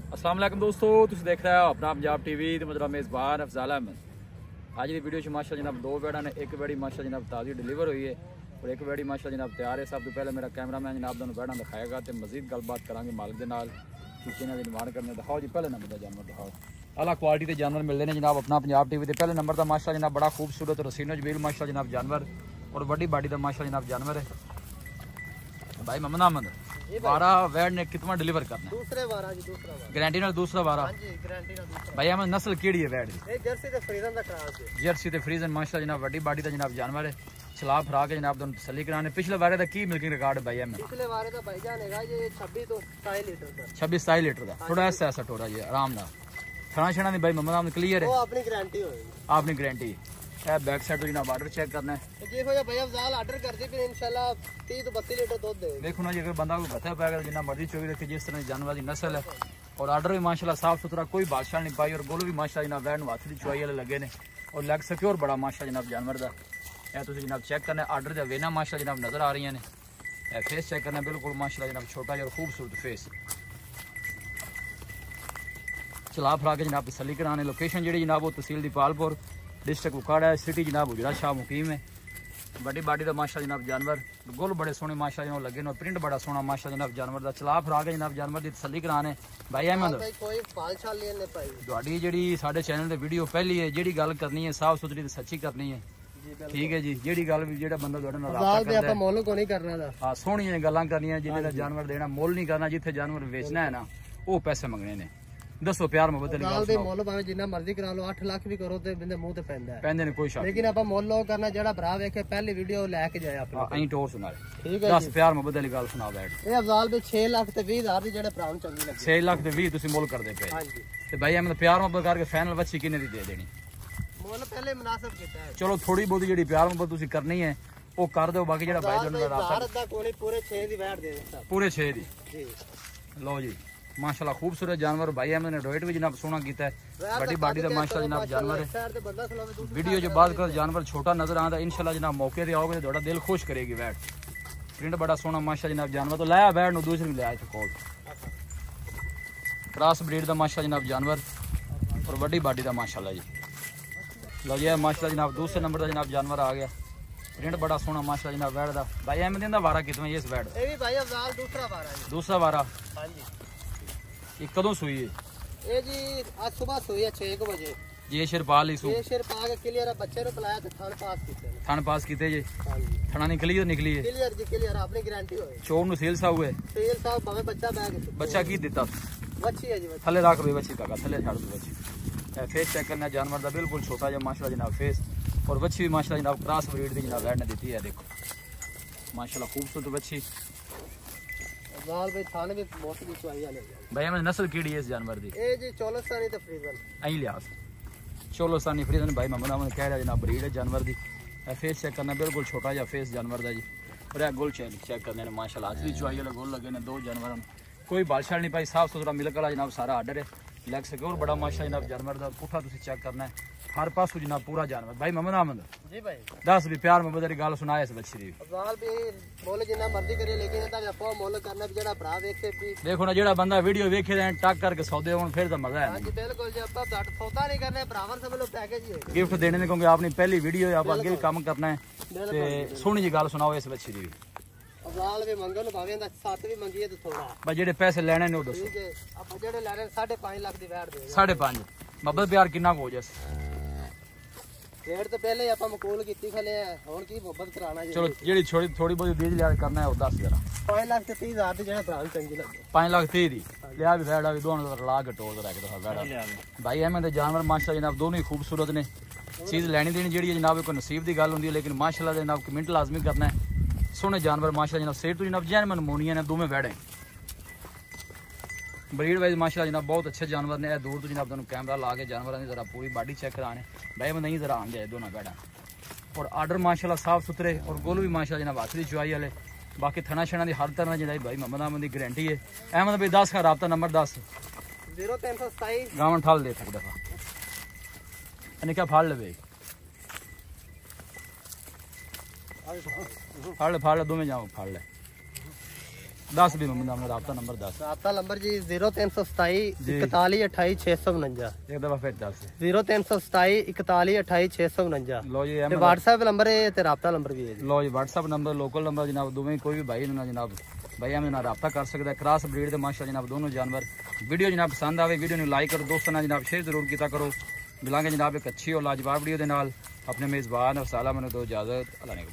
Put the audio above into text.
अस्सलाम वालेकुम दोस्तों, तुम देख रहे हो अपना पंजाब टीवी तो मेरा मेज़बान अफजाल अहमद। आज की वीडियो माशा जनाब दो बेड़ा ने, एक बेड़ी माशा जनाब ताज़ी डिलीवर हुई है और एक बेड़ी माशा जनाब तैयार है। सब तो पहले मेरा कैमरा मैन जनाब दोनों बेड़ा दिखाएगा तो मजीद गलबात करांगे मालिक के नाल कि किन्ना दी डिमांड करने। दिखाओ जी पहले नंबर का जानवर दिखाओ। अला क्वालिटी के जानवर मिलते हैं जनाब अपना पंजाब टीवी के। पहले नंबर का माशा जनाब बड़ा खूबसूरत रसीनो जबील माशा जनाब जानवर और बड़ी बाडी का माशा जनाब जानवर है। भाई मोहम्मद अहमद 12 वैड ने कितना डिलीवर करना? दूसरे वारा जी, दूसरा वारा गारंटी नाल दूसरा 12। हां जी, गारंटी नाल दूसरा। भाई अहमद नस्ल केड़ी है वैड दी? ए जर्सी ते फ्रीजन दा क्रॉस है। जर्सी ते फ्रीजन माशा जनाब बड़ी बाडी दा जनाब जानवर है। चला फरा के जनाब दोनों तसल्ली कराने। पिछले वारे दा की मिल्किंग रिकॉर्ड है भाई अहमद? पिछले वारे दा भाईजान हैगा ये 26 तो 27 लीटर का। 26-27 लीटर का थोड़ा ऐसा टोरा जी आराम नाल। खाना छाना दी भाई मोहम्मद अहमद क्लियर है? वो अपनी गारंटी होएगी। आपने गारंटी है। बैक साइड तो जनाब ऑर्डर चेक करना है। जे हो जा भाई अफजाल ऑर्डर कर दे फिर इंशाल्लाह 30 तो 32 लीटर दूध दे। देखो ना जी, अगर बंदा को बता पाएगा जितना मर्जी चोरी रखे, जिस तरह जानवर की नस्ल है और ऑर्डर भी माशाल्लाह साफ सुथरा, कोई बादशाह नहीं पाई और गोल भी माशा जनाब वैन हाथ की चुआई वाले लगे ने और लैग सिक्योर बड़ा माशा जनाब जानवर का है। तो जनाब चेक करना ऑर्डर का वेना माशा जनाब नजर आ रही ने। फेस चेक करना बिल्कुल माशाल्लाह जनाब छोटा और खूबसूरत फेस। चला फरा के जनाब तसल्ली कराने। लोकेशन जी जनाब वो तहसील दीपालपुर डिस्ट्रिक्ट उकाड़ा है, सिटी जनाब गुजरा शाह मुकीम है। बड़ी बाडी का माशा जनाब जानवर गुल बड़े सोहने माशा जनाब लगे और प्रिंट बड़ा सोहना माशा जनाब जानवर का। चला फरा के जनाब जानवर की तसल्ली कराने। भाई अहमद भाई कोई फाल छाल नहीं पाई तुहाडी जेड़ी साडे चैनल ते वीडियो पहली है, जेड़ी गल करनी है साफ सुथरी ते सच्ची करनी है। ठीक है जी, जेड़ी गल भी जेड़ा बंदा तुहाडे नाल राबता करदा है ਆਪਾਂ ਮੁੱਲ ਕੋ ਨਹੀਂ ਕਰਨਾ ਦਾ। हां सोहणियां गल्लां करनियां, जिन्ने दा जानवर देना मोल नहीं करना। जिथे जानवर बेचना है ना वो पैसे मंगने ने। दसो प्यार मोहब्बत वाली गाल गल ਦੇ सुनाओ। ਮੁੱਲ ਭਾਵੇਂ ਜਿੰਨਾ ਮਰਜ਼ੀ ਕਰਾ ਲਓ 8 ਲੱਖ ਵੀ ਕਰੋ ਤੇ ਬਿੰਦੇ ਮੂੰਹ ਤੇ ਪੈਂਦਾ ਹੈ। पैंदे ने कोई शक लेकिन ਆਪਾਂ ਮੁੱਲ ਉਹ ਕਰਨਾ ਜਿਹੜਾ ਭਰਾ ਵੇਖੇ ਪਹਿਲੀ ਵੀਡੀਓ ਲੈ ਕੇ ਜਾਏ ਆਪਣੇ। अहीं टोर सुना ठीक है 10 प्यार मोहब्बत वाली गल सुना बैठ। ਇਹ ਅਫਜ਼ਾਲ ਦੇ 6 ਲੱਖ ਤੇ 20 ਹਜ਼ਾਰ ਦੀ ਜਿਹੜੇ ਭਰਾ ਨੂੰ ਚੰਗੀ ਲੱਗੀ। 6 लाख ते 20 तुसी मोल कर दे पे ਹਾਂਜੀ ते भाई अहमद प्यार मोहब्बत करके फाइनल बच्ची किन्ने दी दे देनी? ਮੁੱਲ ਪਹਿਲੇ ਮੁਨਾਸਬ ਕੀਤਾ ਹੈ। चलो थोड़ी बहुत जेड़ी प्यार मोहब्बत तुसी करनी है वो कर दो। बाकी जेड़ा भाई जोन रास्ता भारत ਦਾ ਕੋਲੇ ਪੂਰੇ 6 ਦੀ ਵੈਟ ਦੇ ਦਿੱਤਾ पूरे 6 दी। ਜੀ। लो जी माशाल्लाह खूबसूरत जानवर। भाई अहमद ने रोइट भी जनाब सोना कीता है। बड़ी बाडी का माशाल्लाह जनाब जानवर है। शहर ते बंदा खलोवे दूध वीडियो जो बात कर जानवर छोटा नजर आता इंशाल्लाह जनाब मौके ते आओगे तो थोड़ा दिल खुश करेगी बैठ। प्रिंट बड़ा सोना माशा जनाब जानवर। तो लाया बैठ नु दूसरी ले आए थे कोल क्रॉस ब्रीड का माशा जनाब जानवर और बड़ी बाडी का माशाल्लाह जी। लो जी माशाल्लाह जनाब दूसरे नंबर का जनाब जानवर आ गया। प्रिंट बड़ा सोना माशाल्लाह जनाब बैठ दा। भाई अहमद दा वारा कितना ये इस बैठ? ਇਹ ਵੀ ਭਾਈ ਅਫਜ਼ਾਲ ਦੂਸਰਾ ਵਾਰਾ ਜੀ। दूसरा वारा ਹਾਂਜੀ ये कदों सुई है? ਇਹ ਜੀ ਅੱਜ ਸਵੇਰ ਸੋਈ ਹੈ 6 ਵਜੇ। ये शिरपाल ही सू ਇਹ ਸ਼ੇਰ ਪਾ ਕੇ ਕਲੀਅਰ ਆ ਬੱਚੇ ਨੂੰ ਪਲਾਇਆ ਤੇ ਥਣ ਪਾਸ ਕੀਤੇ ਨੇ। थान पास कीते जे ਹਾਂਜੀ थाना निकली तो निकली है। ਕਲੀਅਰ ਜੀ ਕਲੀਅਰ ਆਪਣੀ ਗਾਰੰਟੀ ਹੋਏ। चोर नु सेल सा हुए ਤੇਲ ਸਾਹਿਬ ਭਾਵੇਂ ਬੱਚਾ ਬੈਗ बच्चा की दिता ਬੱਚੀ ਹੈ ਜੀ ਬੱਚੀ। थले रख दो बच्ची का थले छाड़ दो बच्ची। फेस चेक करना जानवर का बिल्कुल छोटा जा माशाल्लाह जनाब फेस और बच्ची भी माशाल्लाह जनाब क्रॉस ब्रीड दी जनाब ने दी है। देखो माशाल्लाह खूबसूरत बच्ची। ਅਫਜ਼ਾਲ ਭਾਈ ਥਣ ਵੀ ਬਹੁਤ ਦੀ ਚੁਆਈ ਵਾਲੇ। भाई हमें नस्ल कीड़ी है इस जानवर दी? ਇਹ ਜੀ ਚੋਲਸਤਾਨੀ ਤੇ ਫਰੀਜ਼ਨ अहीं लिहाज चोलोस्तानी फ्रीजन। भाई मोहम्मद अहमद कह रहा जनाब ब्रीड है जानवर दी। फेस चेक करना बिल्कुल छोटा जा फेस जानवर का जी। और यह गोल चेक करने ने माशाल्लाह असली चुआई वाले गोल लगे ने दो जानवर। कोई बादशाह नहीं पाई, साफ सुथरा मिलक वाला जनाब सारा आर्डर है। लैग सिक्योर बड़ा माशा जनाब जानवर का। पुठा तुम चेक करना है हर पासों जनाब पूरा जानवर। भाई मोहम्मद अहमद ਜੀ ਭਾਈ 10 भी प्यार मोहब्बत वाली गल सुनाए इस बच्ची दी। ਅਫਜ਼ਾਲ ਵੀ ਮੁੱਲ ਜਿੰਨਾ ਮਰਜ਼ੀ ਕਰੇ ਲੇਕਿਨ ਇਹਦਾ ਵੀ ਆਪਾਂ ਮੁੱਲ ਕਰਨਾ ਵੀ ਜਿਹੜਾ ਭਰਾ ਵੇਖੇ ਵੀ। देखो ना जेड़ा बंदा वीडियो वेखे दें टक करके सौदे होन फिर तो मजा है। ਹਾਂਜੀ ਬਿਲਕੁਲ ਜੀ ਆਪਾਂ ਘੱਟ ਸੌਦਾ ਨਹੀਂ ਕਰਨੇ ਭਰਾਵਾਂ ਸਭ ਲੋ ਪੈਕੇਜ ਹੀ ਹੋਏ। गिफ्ट देने ने क्योंकि आपने पहली वीडियो है आप आगे भी काम करना है ते सोहनी जी गल सुनाओ इस बच्ची दी। ਅਫਜ਼ਾਲ ਵੀ ਮੰਗਣ ਨੂੰ ਭਾਵੇਂ ਦਾ 7 ਵੀ ਮੰਗੀਏ ਤਾਂ ਥੋੜਾ बस जेड़े पैसे लेने ने वो दसो। ਠੀਕ ਹੈ। ਆਪਾਂ ਜਿਹੜੇ ਲੈ ਰਹੇ 5.5 ਲੱਖ ਦੀ ਵੈਟ ਦੇ 5.5 मोहब्बत प्यार कितना हो जस? ਰੇਟ ਤੋਂ ਪਹਿਲੇ ਹੀ ਆਪਾਂ ਮਕੂਲ ਕੀਤੀ ਖਲੇ ਹੁਣ ਕੀ ਮੁਹੱਬਤ ਕਰਾਣਾ ਜੀ। चलो जेड़ी थोड़ी बहुत बीज लिया करना है वो 10 जरा 5 ਲੱਖ ਤੇ 30 ਹਜ਼ਾਰ ਦੀ ਜਿਹੜੇ ਭਰਾ ਨੂੰ ਚੰਗੀ ਲੱਗੇ। 5 लाख 30 दी लिया भी वैड़ा भी दोनों ला के टोल रख दो वैड़ा। भाई अहमद जानवर माशाल्लाह जनाब दोनों ही खूबसूरत ने। चीज़ लेनी देनी जी जनाब कोई नसीब की गल होंगी है लेकिन माशाल्लाह जनाब कमेंट लाजमी करना है। सोहने जानवर माशाल्लाह जनाब सेठ तो जनाब जैन मनमोनिया ने दोवें वैड़े ब्रीड वाइज माशाल्लाह जनाब बहुत अच्छे जानवर ने। दूर तो जनाब तुम कैमरा ला के जानवर की जरा पूरी बॉडी चेक कराने भाई मैं नहीं जरा आन जाए दोनों वैड़ा और आर्डर माशाल्लाह साफ सुथरे और गोल भी माशाल्लाह जनाब हाथ की चुआई वाले। बाकी थना छना की हर तरह जनाब भाई मोहम्मद अहमद की गारंटी है। अहमद भाई 10 का राबता नंबर 10 0327 गावन ठाल दे सकता था क्या फाड़ ले फाड़ ले दो में जाओ फाड़ ले 10 भी मोहम्मद अपना राब्ता नंबर 10 राब्ता नंबर जी 0327 41 28 649। एक दफा फिर 10 0327 41 28 649। लो जी ਤੇ WhatsApp ਨੰਬਰ ਹੈ ਤੇ ਰਾਬਤਾ ਨੰਬਰ ਵੀ ਹੈ ਜੀ। ਲੋ ਜੀ WhatsApp ਨੰਬਰ ਲੋਕਲ ਨੰਬਰ ਜਨਾਬ ਦੋਵੇਂ ਕੋਈ ਵੀ ਭਾਈ ਨਾ ਜਨਾਬ ਭਾਈ ਹਮੇ ਨਾਲ ਰਾਬਤਾ ਕਰ ਸਕਦਾ ਹੈ। ਕ੍ਰਾਸ ਬਰੀਡ ਦੇ ਮਾਸ਼ਾਅੱਲਾ ਜਨਾਬ ਦੋਨੋਂ ਜਾਨਵਰ। ਵੀਡੀਓ ਜਨਾਬ ਪਸੰਦ ਆਵੇ ਵੀਡੀਓ ਨੂੰ ਲਾਈਕ ਕਰੋ, ਦੋਸਤਾਂ ਨਾਲ ਜਨਾਬ ਸ਼ੇਅਰ ਜ਼ਰੂਰ ਕੀਤਾ ਕਰੋ। ਮਿਲਾਂਗੇ ਜਨਾਬ ਇੱਕ ਅੱਛੀ और लाजवाब वीडियो ਦੇ ਨਾਲ। अपने मेज़बान और साला मैंने दो इजाज़त अल्लाह ने